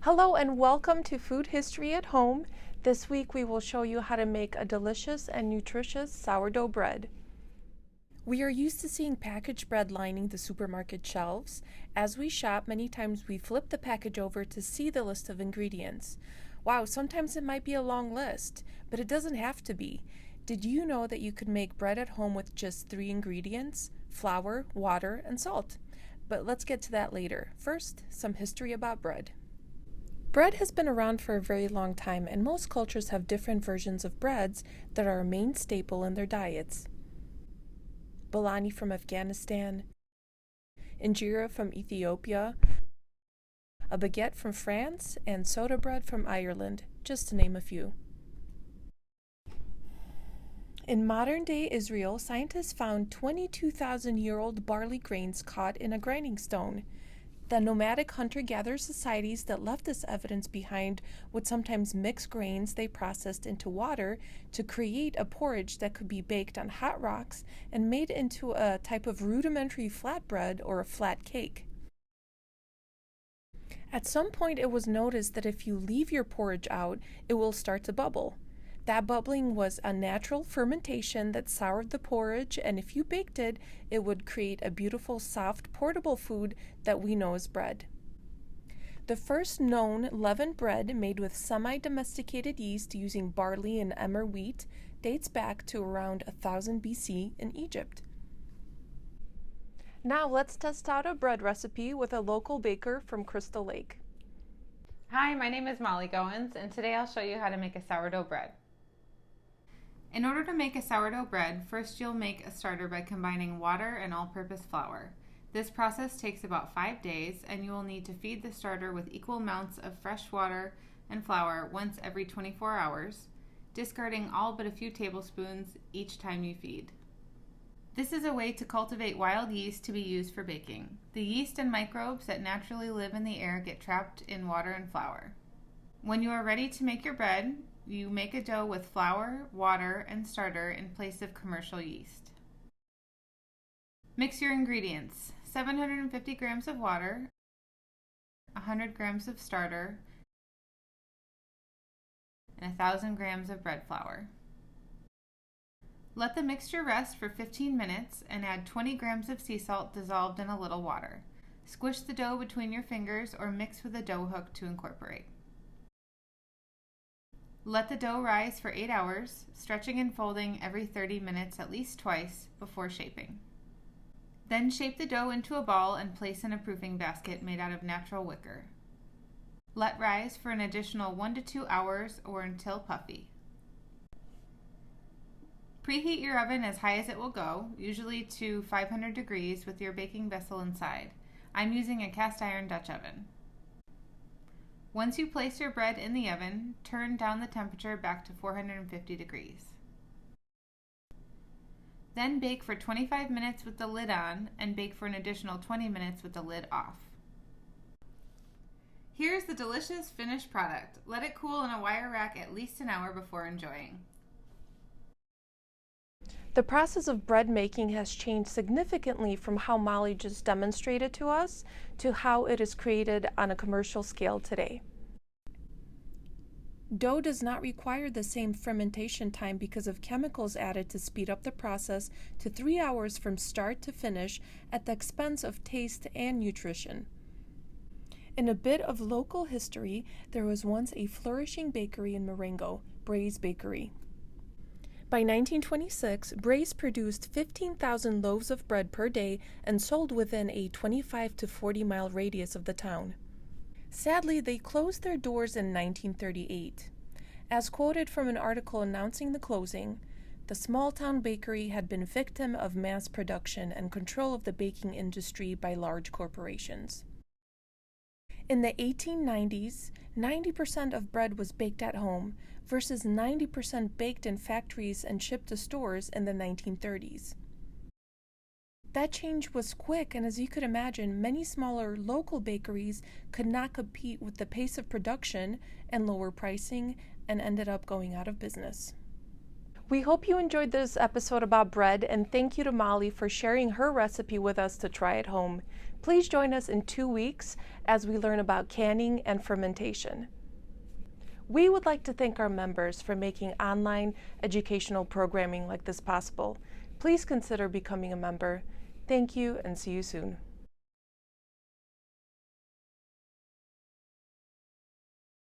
Hello and welcome to Food History at Home. This week we will show you how to make a delicious and nutritious sourdough bread. We are used to seeing packaged bread lining the supermarket shelves. As we shop, many times we flip the package over to see the list of ingredients. Wow, sometimes it might be a long list, but it doesn't have to be. Did you know that you could make bread at home with just 3 ingredients? Flour, water, and salt. But let's get to that later. First, some history about bread. Bread has been around for a very long time, and most cultures have different versions of breads that are a main staple in their diets. Bolani from Afghanistan, injera from Ethiopia, a baguette from France, and sourdough bread from Ireland, just to name a few. In modern-day Israel, scientists found 22,000-year-old barley grains caught in a grinding stone. The nomadic hunter-gatherer societies that left this evidence behind would sometimes mix grains they processed into water to create a porridge that could be baked on hot rocks and made into a type of rudimentary flatbread or a flat cake. At some point it was noticed that if you leave your porridge out, it will start to bubble. That bubbling was a natural fermentation that soured the porridge, and if you baked it, it would create a beautiful, soft, portable food that we know as bread. The first known leavened bread made with semi-domesticated yeast using barley and emmer wheat dates back to around 1000 BC in Egypt. Now let's test out a bread recipe with a local baker from Crystal Lake. Hi, my name is Molly Goins, and today I'll show you how to make a sourdough bread. In order to make a sourdough bread, first you'll make a starter by combining water and all-purpose flour. This process takes about 5 days, and you will need to feed the starter with equal amounts of fresh water and flour once every 24 hours, discarding all but a few tablespoons each time you feed. This is a way to cultivate wild yeast to be used for baking. The yeast and microbes that naturally live in the air get trapped in water and flour. When you are ready to make your bread, you make a dough with flour, water, and starter in place of commercial yeast. Mix your ingredients: 750 grams of water, 100 grams of starter, and 1,000 grams of bread flour. Let the mixture rest for 15 minutes and add 20 grams of sea salt dissolved in a little water. Squish the dough between your fingers or mix with a dough hook to incorporate. Let the dough rise for 8 hours, stretching and folding every 30 minutes at least twice before shaping. Then shape the dough into a ball and place in a proofing basket made out of natural wicker. Let rise for an additional 1 to 2 hours or until puffy. Preheat your oven as high as it will go, usually to 500 degrees with your baking vessel inside. I'm using a cast iron Dutch oven. Once you place your bread in the oven, turn down the temperature back to 450 degrees. Then bake for 25 minutes with the lid on and bake for an additional 20 minutes with the lid off. Here's the delicious finished product. Let it cool in a wire rack at least an hour before enjoying. The process of bread making has changed significantly from how Molly just demonstrated to us to how it is created on a commercial scale today. Dough does not require the same fermentation time because of chemicals added to speed up the process to 3 hours from start to finish at the expense of taste and nutrition. In a bit of local history, there was once a flourishing bakery in Marengo, Bray's Bakery. By 1926, Bray's produced 15,000 loaves of bread per day and sold within a 25 to 40 mile radius of the town. Sadly, they closed their doors in 1938. As quoted from an article announcing the closing, the small-town bakery had been victim of mass production and control of the baking industry by large corporations. In the 1890s, 90% of bread was baked at home versus 90% baked in factories and shipped to stores in the 1930s. That change was quick, and as you could imagine, many smaller local bakeries could not compete with the pace of production and lower pricing and ended up going out of business. We hope you enjoyed this episode about bread, and thank you to Molly for sharing her recipe with us to try at home. Please join us in 2 weeks as we learn about canning and fermentation. We would like to thank our members for making online educational programming like this possible. Please consider becoming a member. Thank you and see you soon.